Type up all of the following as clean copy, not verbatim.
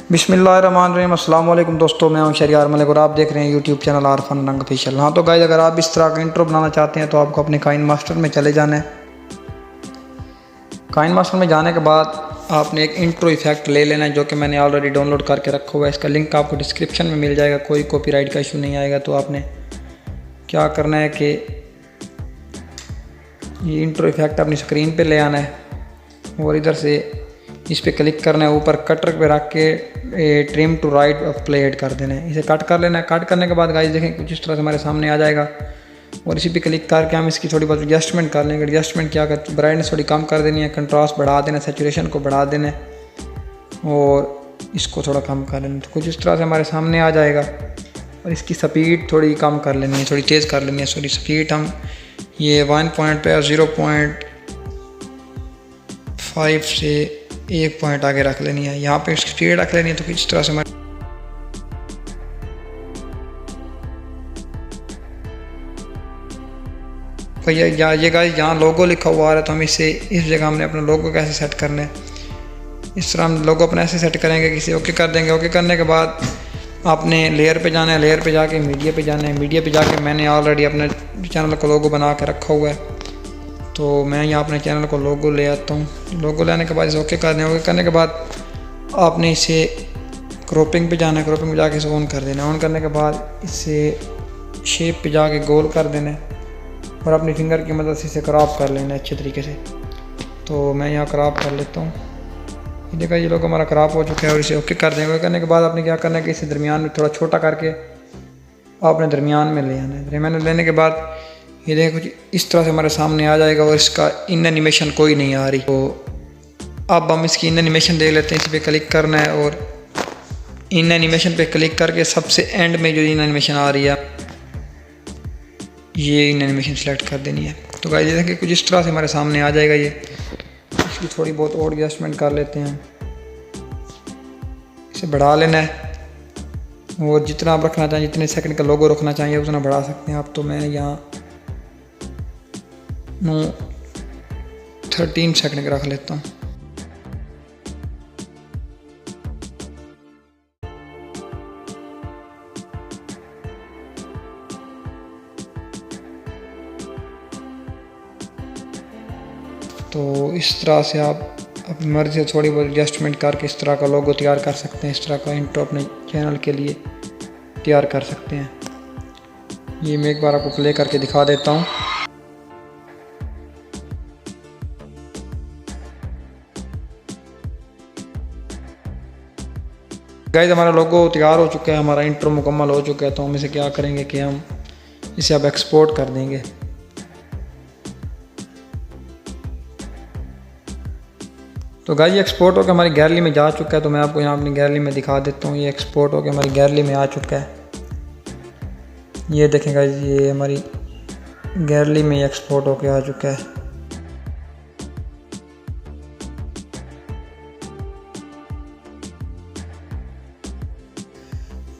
बिस्मिल्लाहिर्रहमानिर्रहीम। अस्सलाम वालेकुम दोस्तों, मैं हूं शरियार मलिक और आप देख रहे हैं यूट्यूब चैनल आरफन रंग ऑफिशियल। हाँ तो गाइस, अगर आप इस तरह का इंट्रो बनाना चाहते हैं तो आपको अपने काइन मास्टर में चले जाना है। काइन मास्टर में जाने के बाद आपने एक इंट्रो इफेक्ट ले लेना है जो कि मैंने ऑलरेडी डाउनलोड करके रखा हुआ है। इसका लिंक आपको डिस्क्रिप्शन में मिल जाएगा। कोई कॉपीराइट का इशू नहीं आएगा। तो आपने क्या करना है कि ये इंट्रो इफेक्ट अपनी स्क्रीन पे ले आना है और इधर से इस पर क्लिक करना है। ऊपर कटर पे रख के trim to right play head कर देना है। इसे कट कर लेना है। कट करने के बाद गाइस देखें कुछ इस तरह से हमारे सामने आ जाएगा और इसी पे क्लिक करके हम इसकी थोड़ी बहुत एडजस्टमेंट कर लेंगे। एडजस्टमेंट क्या करते हैं, ब्राइटनेस थोड़ी कम कर देनी है, कंट्रास्ट बढ़ा देना, सैचुरेशन को बढ़ा देना है और इसको थोड़ा कम कर लेना। तो कुछ इस तरह से हमारे सामने आ जाएगा और इसकी स्पीड थोड़ी कम कर लेनी है, थोड़ी तेज़ कर लेनी है। सॉरी, स्पीड हम ये 1 पॉइंट पे 0.5 से 1 पॉइंट आगे रख लेनी है। यहाँ पे इसकी स्पीड रख लेनी है। तो किस तरह से हमारे तो ये गाइस यहाँ लोगो लिखा हुआ आ रहा है। तो हम इसे इस जगह हमने अपना लोगो कैसे सेट करना है, इस तरह हम लोगो अपना ऐसे सेट करेंगे। किसी ओके कर देंगे। ओके करने के बाद आपने लेयर पे जाना है। लेयर पे जाके मीडिया पे जाना है। मीडिया पे जाके मैंने ऑलरेडी अपने चैनल का लोगो बना के रखा हुआ है। तो मैं यहाँ अपने चैनल को लोगो ले आता हूँ। लोगो लेने के बाद इसे ओके कर दें। ओके करने के बाद आपने इसे क्रॉपिंग पे जाना है। क्रॉपिंग पे जाके इसे ऑन कर देना है। ऑन करने के बाद इसे शेप पे जाके गोल कर देना है और अपनी फिंगर की मदद से इसे क्रॉप कर लेना है अच्छे तरीके से। तो मैं यहाँ क्रॉप कर लेता हूँ। ये देखा, ये लोग हमारा क्रॉप हो चुका है और इसे ओके कर देंगे। ओके करने के बाद आपने क्या करना है कि इसे दरमियान में थोड़ा छोटा करके आपने दरमियान में ले आना है। दरमियान में लेने के बाद ये देखें कुछ इस तरह से हमारे सामने आ जाएगा और इसका इन एनिमेशन कोई नहीं आ रही। तो अब हम इसकी इन एनिमेशन देख लेते हैं। इस पर क्लिक करना है और इन एनिमेशन पे क्लिक करके सबसे एंड में जो इन एनिमेशन आ रही है ये इन एनिमेशन सेलेक्ट कर देनी है। तो गाइस ये देखें कुछ इस तरह से हमारे सामने आ जाएगा। ये इसकी थोड़ी बहुत और एडजस्टमेंट कर लेते हैं। इसे बढ़ा लेना है और जितना आप रखना चाहिए, जितने सेकंड का लोगो रखना चाहिए उतना बढ़ा सकते हैं आप। तो मैं यहाँ 13 सेकंड का रख लेता हूँ। तो इस तरह से आप अपनी मर्ज़ी से थोड़ी बहुत एडजस्टमेंट करके इस तरह का लोगो तैयार कर सकते हैं। इस तरह का इंट्रो अपने चैनल के लिए तैयार कर सकते हैं। ये मैं एक बार आपको प्ले करके दिखा देता हूँ। गाइस हमारा लोगो तैयार हो चुका है, हमारा इंट्रो मुकम्मल हो चुका है। तो हम इसे क्या करेंगे कि हम इसे अब एक्सपोर्ट कर देंगे। तो गाइस ये एक्सपोर्ट होकर हमारी गैलरी में जा चुका है। तो मैं आपको यहाँ अपनी गैलरी में दिखा देता हूँ। ये एक्सपोर्ट होकर हमारी गैलरी में आ चुका है। ये देखें गाइस, ये हमारी गैलरी में एक्सपोर्ट होकर आ चुका है।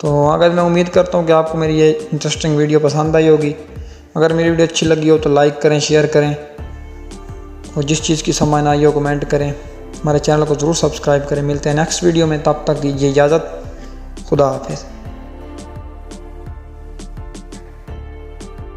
तो अगर मैं उम्मीद करता हूँ कि आपको मेरी ये इंटरेस्टिंग वीडियो पसंद आई होगी। अगर मेरी वीडियो अच्छी लगी हो तो लाइक करें, शेयर करें और जिस चीज़ की समझ ना आई हो कमेंट करें। हमारे चैनल को ज़रूर सब्सक्राइब करें। मिलते हैं नेक्स्ट वीडियो में, तब तक दीजिए इजाज़त। खुदा हाफिज़।